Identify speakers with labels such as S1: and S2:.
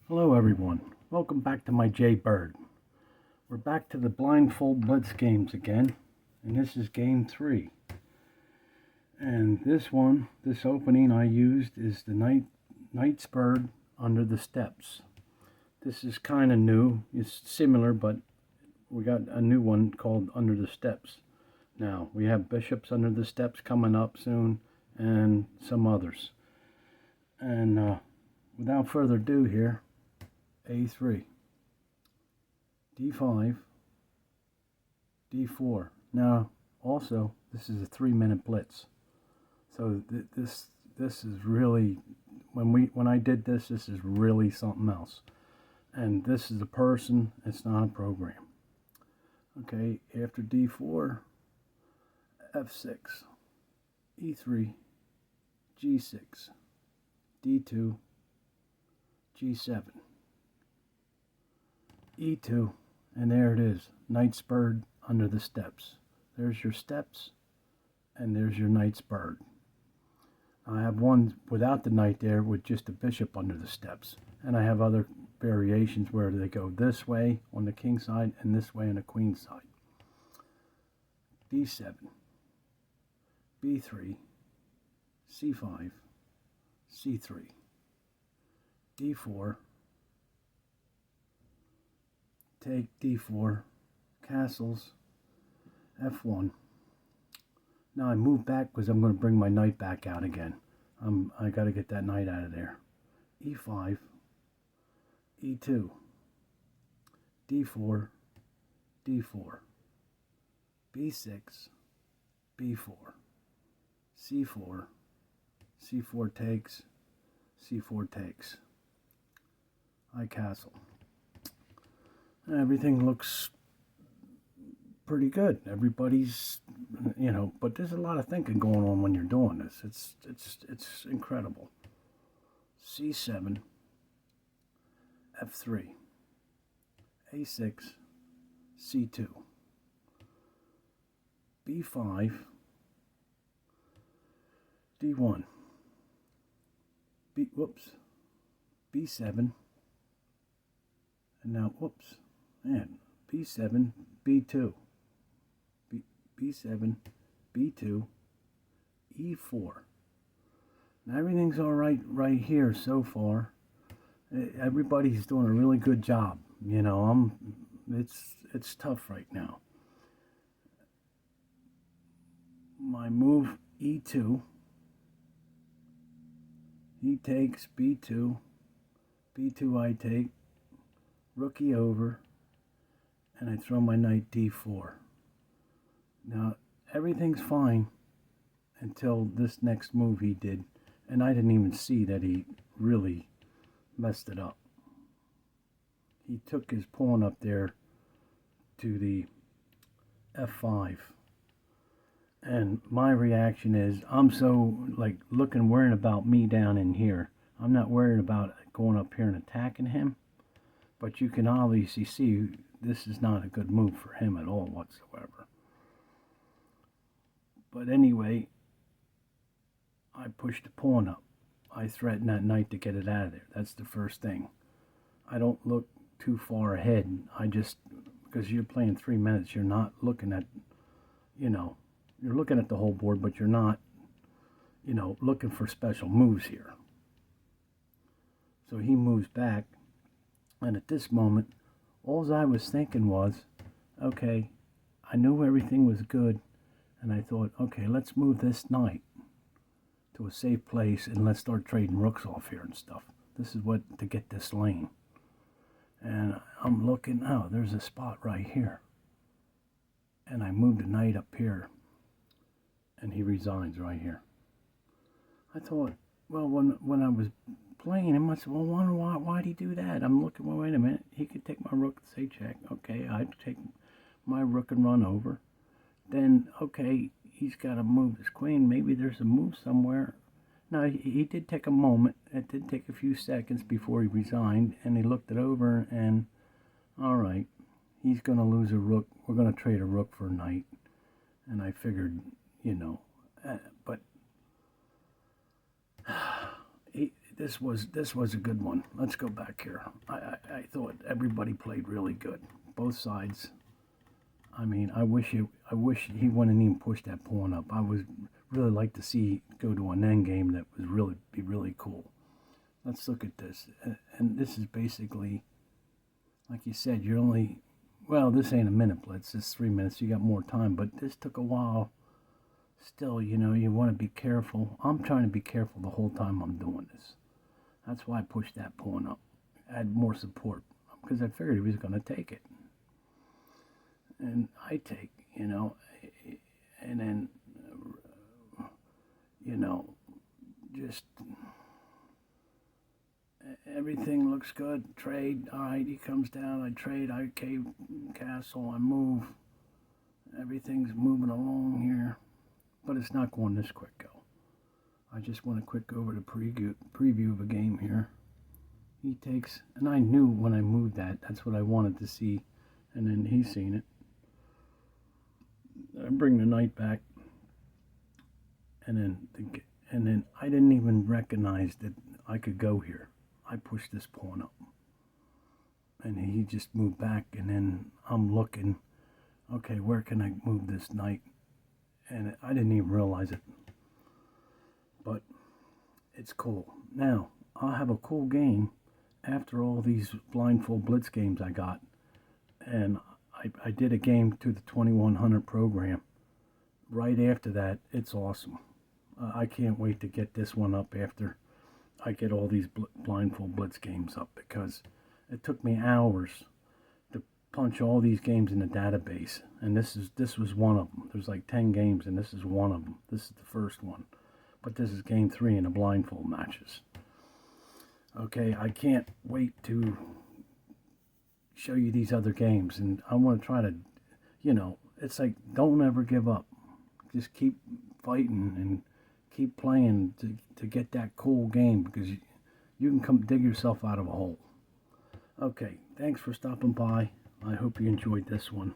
S1: Hello everyone, welcome back to my J Bird. We're back to the blindfold blitz games again, and this is game 3. And this opening I used is the Knight's Bird under the steps. This is kind of new, it's similar, but we got a new one called under the steps. Now, we have bishops under the steps coming up soon, and some others. And without further ado here, A3, D5, D4. Now, also, this is a 3-minute blitz. So this is really, when I did this is really something else. And this is a person, it's not a program. Okay, after D4, F6, E3, G6, D2, G7, E2, and there it is, Knight's Bird under the steps. There's your steps, and there's your Knight's Bird. I have one without the knight there with just a bishop under the steps, and I have other variations where they go this way on the king side and this way on the queen side. D7, B3, C5, C3, D4, take D4, castles, F1. Now I move back because I'm going to bring my knight back out again. I got to get that knight out of there. E5, E2, D4, D4, B6, B4, C4, C4 takes, C4 takes. I castle. Everything looks pretty good. Everybody's, but there's a lot of thinking going on when you're doing this. It's incredible. C7, F3, A6, C2, B5, D1, B7, and now, B7, B2, B7, B2, E4. Now everything's all right here so far. Everybody's doing a really good job. It's tough right now. My move E2. He takes B2. B2 I take. Rookie over. And I throw my knight D4. Now, everything's fine until this next move he did. And I didn't even see that he really messed it up. He took his pawn up there to the F5. And my reaction is, I'm so, worrying about me down in here. I'm not worried about going up here and attacking him. But you can obviously see this is not a good move for him at all whatsoever. But anyway, I push the pawn up. I threaten that knight to get it out of there. That's the first thing. I don't look too far ahead. Because you're playing 3 minutes, you're not looking at, you're looking at the whole board, but you're not, looking for special moves here. So he moves back. And at this moment, all I was thinking was, okay, I knew everything was good. And I thought, okay, let's move this knight to a safe place and let's start trading rooks off here and stuff. This is to get this lane. And I'm looking, there's a spot right here. And I moved the knight up here. And he resigns right here. I thought, well, when I was playing him, I said, well, why'd he do that? I'm looking, well, wait a minute. He could take my rook and say check. Okay, I'd take my rook and run over. Then, okay, he's got to move his queen. Maybe there's a move somewhere. Now, he did take a moment. It did take a few seconds before he resigned. And he looked it over and, all right, he's going to lose a rook. We're going to trade a rook for a knight. And I figured, but this was a good one. Let's go back here. I thought everybody played really good, both sides. I mean, I wish he wouldn't even push that pawn up. I would really like to see go to an end game that would be really cool. Let's look at this, and this is basically, like you said, you're only, well, this ain't a minute blitz. It's 3 minutes. You got more time, but this took a while. Still, you know, you want to be careful. I'm trying to be careful the whole time I'm doing this. That's why I pushed that pawn up, add more support, because I figured he was going to take it. And I take, you know, and then, you know, just everything looks good. Trade, all right, he comes down, I trade, I cave castle, I move. Everything's moving along here, but it's not going this quick, though. I just want to quick go over the preview of a game here. He takes, and I knew when I moved that's what I wanted to see, and then he's seen it. I bring the knight back, and then I didn't even recognize that I could go here. I pushed this pawn up, and he just moved back, and then I'm looking, okay, where can I move this knight? And I didn't even realize it, but it's cool. Now, I'll have a cool game after all these blindfold blitz games I got, and I did a game to the 2100 program. Right after that, it's awesome. I can't wait to get this one up after I get all these blindfold blitz games up, because it took me hours to punch all these games in the database, and this was one of them. There's like 10 games, and this is one of them. This is the first one, but this is game 3 in the blindfold matches. Okay, I can't wait to show you these other games, and I want to try to, you know, it's like, don't ever give up. Just keep fighting and keep playing to get that cool game, because you can come dig yourself out of a hole. Okay, thanks for stopping by. I hope you enjoyed this one.